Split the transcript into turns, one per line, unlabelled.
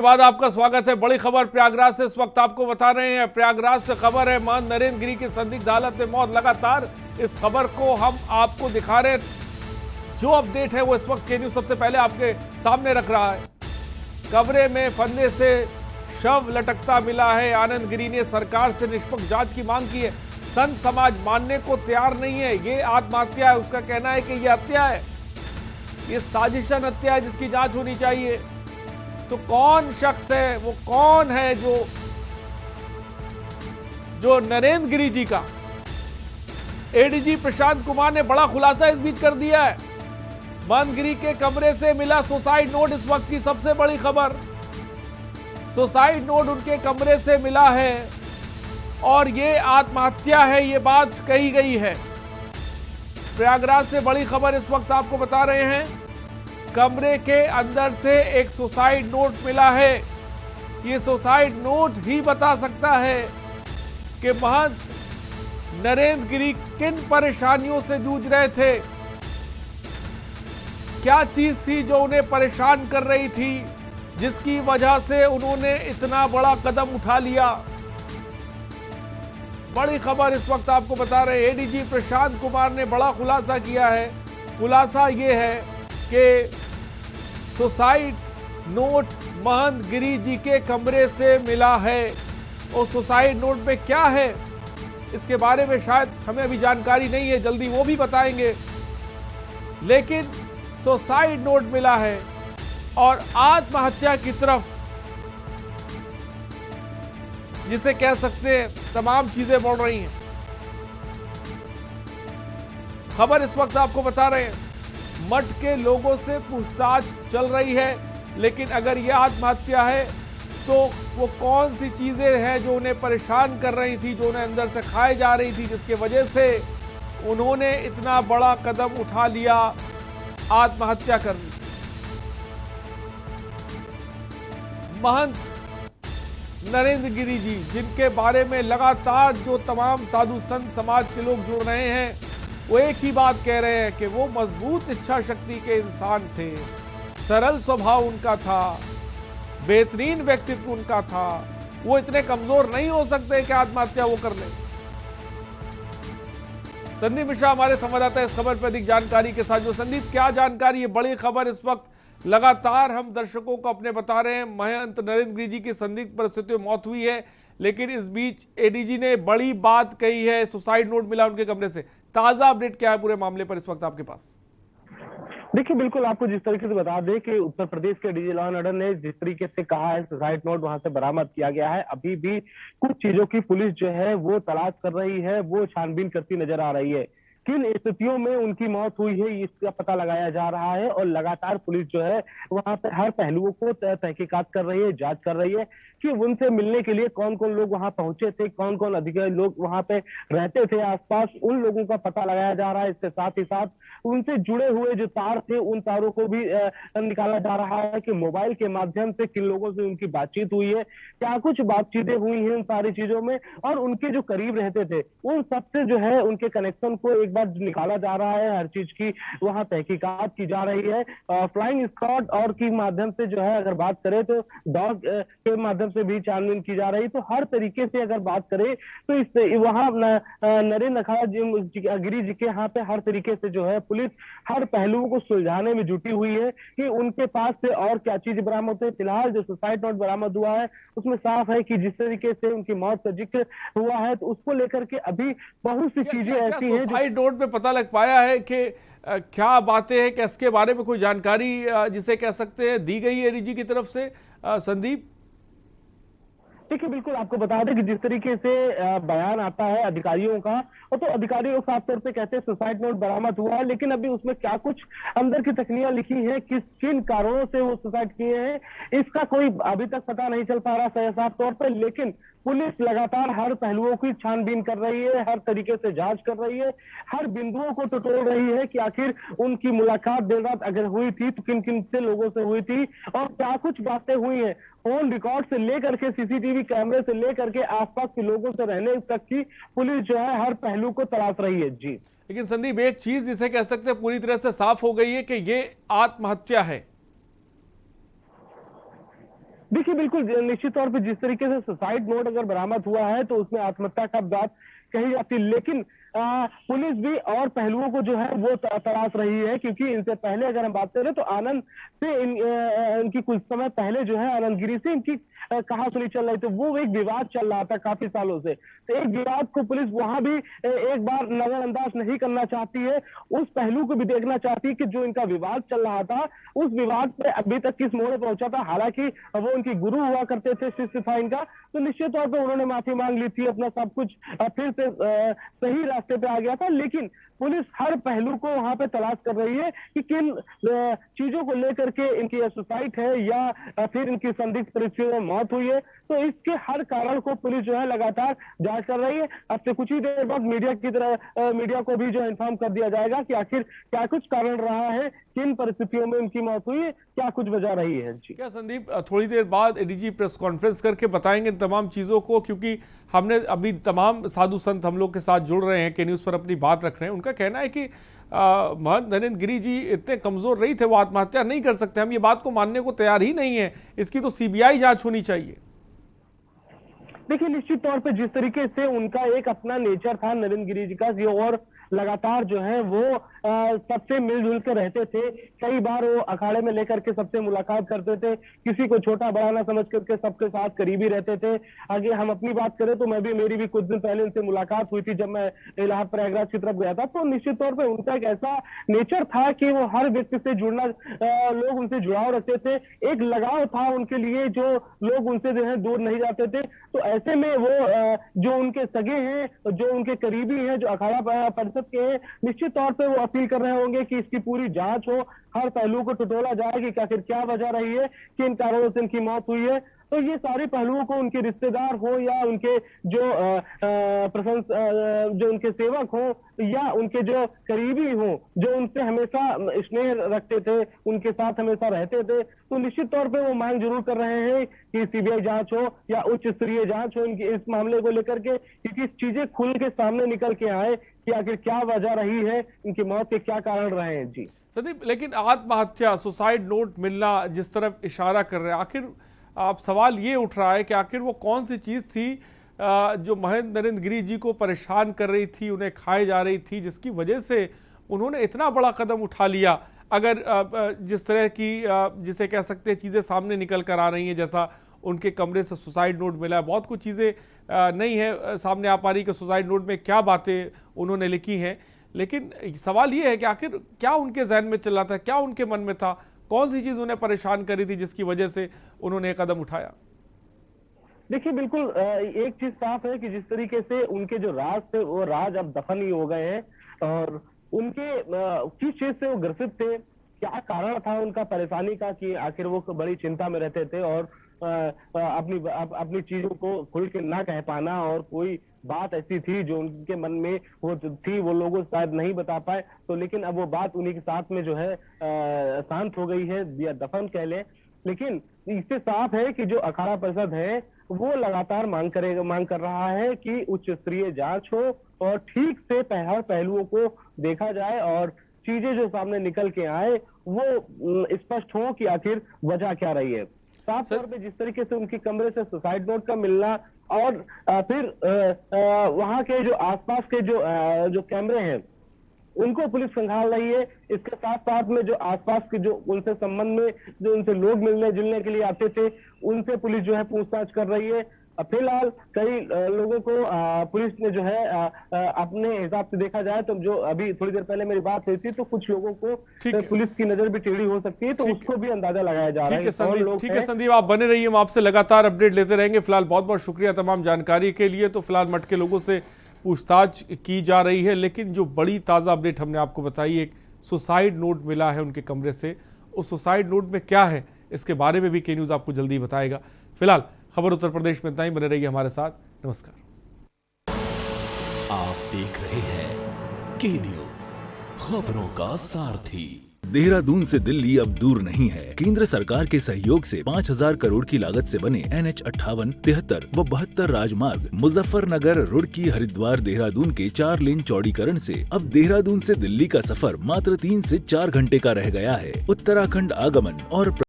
बाद आपका स्वागत है। बड़ी खबर प्रयागराज से इस वक्त आपको बता रहे हैं। प्रयागराज से खबर है, महंत नरेंद्र गिरी की संदिग्ध हालत में मौत। लगातार इस खबर को हम आपको दिखा रहे हैं। जो अपडेट है वो इस वक्त के न्यूज सबसे पहले आपके सामने रख रहा है। कमरे में फंदे से शव लटकता मिला है। आनंद गिरी ने सरकार से निष्पक्ष जांच की मांग की है। संत समाज मानने को तैयार नहीं है। ये आत्महत्या है। उसका कहना है कि ये हत्या है, ये साजिशन हत्या है जिसकी जांच होनी चाहिए। तो कौन शख्स है, वो कौन है जो नरेंद्र गिरी जी का एडीजी प्रशांत कुमार ने बड़ा खुलासा इस बीच कर दिया है। महंत गिरी के कमरे से मिला सुसाइड नोट इस वक्त की सबसे बड़ी खबर। सुसाइड नोट उनके कमरे से मिला है और ये आत्महत्या है, ये बात कही गई है। प्रयागराज से बड़ी खबर इस वक्त आपको बता रहे हैं। कमरे के अंदर से एक सुसाइड नोट मिला है। ये सुसाइड नोट ही बता सकता है कि महंत नरेंद्र गिरी किन परेशानियों से जूझ रहे थे, क्या चीज थी जो उन्हें परेशान कर रही थी, जिसकी वजह से उन्होंने इतना बड़ा कदम उठा लिया। बड़ी खबर इस वक्त आपको बता रहे हैं। एडीजी प्रशांत कुमार ने बड़ा खुलासा किया है। खुलासा ये है कि सुसाइड नोट महंत गिरी जी के कमरे से मिला है और सुसाइड नोट में क्या है इसके बारे में शायद हमें अभी जानकारी नहीं है, जल्दी वो भी बताएंगे। लेकिन सुसाइड नोट मिला है और आत्महत्या की तरफ, जिसे कह सकते हैं, तमाम चीजें बढ़ रही हैं। खबर इस वक्त आपको बता रहे हैं। मठ के लोगों से पूछताछ चल रही है, लेकिन अगर यह आत्महत्या है तो वो कौन सी चीजें हैं जो उन्हें परेशान कर रही थी, जो उन्हें अंदर से खाए जा रही थी, जिसके वजह से उन्होंने इतना बड़ा कदम उठा लिया, आत्महत्या कर ली। महंत नरेंद्र गिरी जी, जिनके बारे में लगातार जो तमाम साधु संत समाज के लोग जुड़ रहे हैं, वो एक ही बात कह रहे हैं कि वो मजबूत इच्छा शक्ति के इंसान थे। सरल स्वभाव उनका था, बेहतरीन व्यक्तित्व उनका था। वो इतने कमजोर नहीं हो सकते कि आत्महत्या वो कर ले। संदीप मिश्रा हमारे संवाददाता इस खबर पर अधिक जानकारी के साथ। जो संदीप, क्या जानकारी है? बड़ी खबर इस वक्त लगातार हम दर्शकों को अपने बता रहे हैं। महंत नरेंद्र गिरी जी की संदिग्ध परिस्थितियों में मौत हुई है, लेकिन इस बीच एडीजी ने बड़ी बात कही है। सुसाइड नोट मिला उनके कमरे से। ताजा अपडेट क्या है पूरे मामले पर इस वक्त आपके पास?
देखिए, बिल्कुल आपको जिस तरीके से बता दें कि उत्तर प्रदेश के डीजी लॉ एंड ऑर्डर ने जिस तरीके से कहा है, सुसाइड नोट वहां से बरामद किया गया है। अभी भी कुछ चीजों की पुलिस जो है वो तलाश कर रही है, वो छानबीन करती नजर आ रही है। किन स्थितियों में उनकी मौत हुई है इसका पता लगाया जा रहा है और लगातार पुलिस जो है वहां पर हर पहलुओं को तहकीकात कर रही है, जांच कर रही है कि उनसे मिलने के लिए कौन कौन लोग वहां पहुंचे थे, कौन कौन अधिकारी लोग वहां पे रहते थे आसपास, उन लोगों का पता लगाया जा रहा है। इसके साथ ही साथ उनसे जुड़े हुए जो तार थे, उन तारों को भी निकाला जा रहा है कि मोबाइल के माध्यम से किन लोगों से उनकी बातचीत हुई है, क्या कुछ बातचीतें हुई हैं उन सारी चीजों में, और उनके जो करीब रहते थे उन सबसे जो है उनके कनेक्शन को एक बार निकाला जा रहा है। हर चीज की वहां तहकीकात की जा रही है। फ्लाइंग स्क्वाड और के माध्यम से जो है अगर बात करें तो डॉग के माध्यम से भी छानबीन की जा रही। तो हर तरीके से अगर बात करें तो इस वहां नरेंद्र अखाड़ा गिरी जी के यहाँ पे हर तरीके से जो है पुलिस हर पहलुओं को सुलझाने में जुटी हुई है कि उनके पास से और क्या चीज बरामद होती है। फिलहाल जो सुसाइड नोट बरामद हुआ है उसमें साफ है कि जिस तरीके से उनकी मौत का जिक्र हुआ है, तो उसको लेकर के अभी बहुत सी चीजें ऐसी हैं।
सुसाइड नोट में पता लग पाया है कि क्या बातें हैं, कि इसके बारे में कोई जानकारी जिसे कह सकते हैं दी गई है एडीजी की तरफ से? संदीप,
देखिए, बिल्कुल आपको बता दें कि जिस तरीके से बयान आता है अधिकारियों का, और तो अधिकारी लोग साफ तौर पे कहते हैं सुसाइड नोट बरामद हुआ है, लेकिन अभी उसमें क्या कुछ अंदर की तकनीयां लिखी है, किन कारणों से वो सुसाइड किए हैं, इसका कोई अभी तक पता नहीं चल पा रहा साफ तौर पर। लेकिन पुलिस लगातार हर पहलुओं की छानबीन कर रही है, हर तरीके से जांच कर रही है, हर बिंदुओं को टटोल रही है कि आखिर उनकी मुलाकात देर रात अगर हुई थी तो किन किन से लोगों से हुई थी और क्या कुछ बातें हुई हैं। फोन रिकॉर्ड से लेकर के सीसीटीवी कैमरे से लेकर के आसपास के लोगों से रहने तक की पुलिस जो है हर पहलू को तलाश रही है। जी,
लेकिन संदीप, एक चीज जिसे कह सकते हैं पूरी तरह से साफ हो गई है कि ये आत्महत्या है।
देखिए बिल्कुल निश्चित तौर पे जिस तरीके से सुसाइड नोट अगर बरामद हुआ है तो उसमें आत्महत्या का बात कही जाती है, लेकिन पुलिस भी और पहलुओं को जो है वो तलाश रही है, क्योंकि इनसे पहले अगर हम बात करें तो आनंद से इनकी कुछ समय पहले जो है आनंद गिरी से इनकी कहा सुनी चल रही थी, वो एक विवाद चल रहा था काफी सालों से। तो एक विवाद को पुलिस वहां भी एक बार नजरअंदाज नहीं करना चाहती है, उस पहलू को भी देखना चाहती है कि जो इनका विवाद चल रहा था उस विवाद पे अभी तक किस मोड़ पहुंचा था। हालांकि वो उनकी गुरु हुआ करते थे, शिष्य था इनका, तो निश्चित तौर पर उन्होंने माफी मांग ली थी, अपना सब कुछ फिर से सही रास्ते पे आ गया था। लेकिन पुलिस हर पहलू को वहां पे तलाश कर रही है कि किन चीजों को लेकर के इनकी सुसाइड है या फिर इनकी संदिग्ध परिस्थितियों में मौत हुई है। तो इसके हर कारण को पुलिस जो है लगातार जांच कर रही है। अब से कुछ ही देर बाद मीडिया को भी जो इन्फॉर्म कर दिया जाएगा कि आखिर क्या कुछ कारण रहा है, किन परिस्थितियों में इनकी मौत हुई है, क्या कुछ वजह रही है। जी
क्या संदीप, थोड़ी देर बाद एडीजी प्रेस कॉन्फ्रेंस करके बताएंगे इन तमाम चीजों को, क्योंकि हमने अभी तमाम साधु संत हम लोग के साथ जुड़ रहे हैं, के न्यूज़ पर अपनी बात रख रहे हैं। उनका कहना है कि महंत नरेंद्र गिरी जी इतने कमजोर नहीं थे, वो आत्महत्या नहीं कर सकते। हम ये बात को मानने को तैयार ही नहीं है, इसकी तो सीबीआई जांच होनी चाहिए।
देखिए निश्चित तौर पे जिस तरीके से उनका एक अपना नेचर था नरेंद्र गिरी जी का, और लगातार जो है वो सबसे मिलजुल कर रहते थे। कई बार वो अखाड़े में लेकर के सबसे मुलाकात करते थे, किसी को छोटा बड़ा ना समझ करके सबके साथ करीबी रहते थे। आगे हम अपनी बात करें तो मेरी भी कुछ दिन पहले उनसे मुलाकात हुई थी जब मैं इलाहाबाद प्रयागराज की तरफ गया था। तो निश्चित तौर पर उनका एक ऐसा नेचर था कि वो हर व्यक्ति से जुड़ना, लोग उनसे जुड़ाव रखते थे, एक लगाव था उनके लिए, जो लोग उनसे जो है दूर नहीं जाते थे। तो ऐसे में वो जो उनके सगे हैं, जो उनके करीबी हैं, जो अखाड़ा परिषद के हैं, निश्चित तौर पे वो अपील कर रहे होंगे कि इसकी पूरी जांच हो, हर पहलू को टटोला जाए कि आखिर क्या वजह रही है, किन कारणों से इनकी मौत हुई है। तो ये सारे पहलुओं को उनके रिश्तेदार हो या उनके जो जो उनके सेवक हो या उनके जो करीबी हो, जो उनसे हमेशा स्नेह रखते थे, उनके साथ हमेशा रहते थे, तो निश्चित तौर पे वो मांग जरूर कर रहे हैं कि सीबीआई जांच हो या उच्च स्तरीय जांच हो इनकी इस मामले को लेकर के, क्योंकि चीजें खुल के सामने निकल के आए कि आखिर क्या वजह रही है, इनकी मौत के क्या कारण रहे हैं। जी
संदीप, लेकिन आत्महत्या, सुसाइड नोट मिलना जिस तरफ इशारा कर रहे हैं, आखिर आप सवाल ये उठ रहा है कि आखिर वो कौन सी चीज़ थी जो महंत नरेंद्र गिरी जी को परेशान कर रही थी, उन्हें खाए जा रही थी, जिसकी वजह से उन्होंने इतना बड़ा कदम उठा लिया। अगर जिस तरह की जिसे कह सकते हैं चीज़ें सामने निकल कर आ रही हैं, जैसा उनके कमरे से सुसाइड नोट मिला है, बहुत कुछ चीज़ें नहीं है सामने आ पा रही कि सुसाइड नोट में क्या बातें उन्होंने लिखी हैं। लेकिन सवाल ये है कि आखिर क्या उनके जहन में चल रहा था, क्या उनके मन में था, कौन सी चीज़ उन्हें परेशान करी थी जिसकी वजह से उन्होंने कदम उठाया।
देखिए बिल्कुल एक चीज साफ है कि जिस तरीके से उनके जो राज थे वो राज अब दफन ही हो गए हैं, और उनके किस चीज से वो ग्रसित थे, क्या कारण था उनका परेशानी का कि आखिर वो बड़ी चिंता में रहते थे और अपनी चीजों को खुल के ना कह पाना, और कोई बात ऐसी थी जो उनके मन में वो थी वो लोगों शायद नहीं बता पाए, तो लेकिन अब वो बात उन्हीं के साथ में जो है शांत हो गई है या दफन कह लें। लेकिन इससे साफ है कि जो अखाड़ा परिषद है वो लगातार मांग कर रहा है कि उच्च स्तरीय जांच हो और ठीक से हर पहलुओं को देखा जाए और चीजें जो सामने निकल के आए वो स्पष्ट हो कि आखिर वजह क्या रही है। साफ तौर पे जिस तरीके से उनके कमरे से सुसाइड नोट का मिलना और फिर वहां के जो आसपास के जो कैमरे हैं उनको पुलिस खंगाल रही है, इसके साथ साथ में जो आसपास के जो उनसे संबंध में जो उनसे लोग मिलने जुलने के लिए आते थे उनसे पुलिस जो है पूछताछ कर रही है। फिलहाल कई लोगों को पुलिस ने जो है अपने हिसाब से देखा जाए तो जो अभी थोड़ी देर पहले मेरी बात हुई थी तो कुछ लोगों को पुलिस की नजर भी टेढ़ी हो सकती है, तो उसको भी अंदाजा लगाया जा रहा है।
ठीक है संदीप, आप बने रहिए, हम आपसे लगातार अपडेट लेते रहेंगे। फिलहाल बहुत बहुत शुक्रिया तमाम जानकारी के लिए। तो फिलहाल मठ के लोगों से पूछताछ की जा रही है, लेकिन जो बड़ी ताज़ा अपडेट हमने आपको बताई, एक सुसाइड नोट मिला है उनके कमरे से। उस सुसाइड नोट में क्या है इसके बारे में भी के न्यूज़ आपको जल्दी बताएगा। फिलहाल खबर उत्तर प्रदेश में इतना ही, बने रहिए हमारे साथ। नमस्कार।
आप देख रहे हैं के न्यूज़, खबरों का सारथी।
देहरादून से दिल्ली अब दूर नहीं है। केंद्र सरकार के सहयोग से 5,000 करोड़ की लागत से बने NH 58, 73 व 72 राजमार्ग मुजफ्फरनगर, रुड़की, हरिद्वार, देहरादून के 4 लेन चौड़ीकरण से अब देहरादून से दिल्ली का सफर मात्र 3 से 4 घंटे का रह गया है। उत्तराखंड आगमन और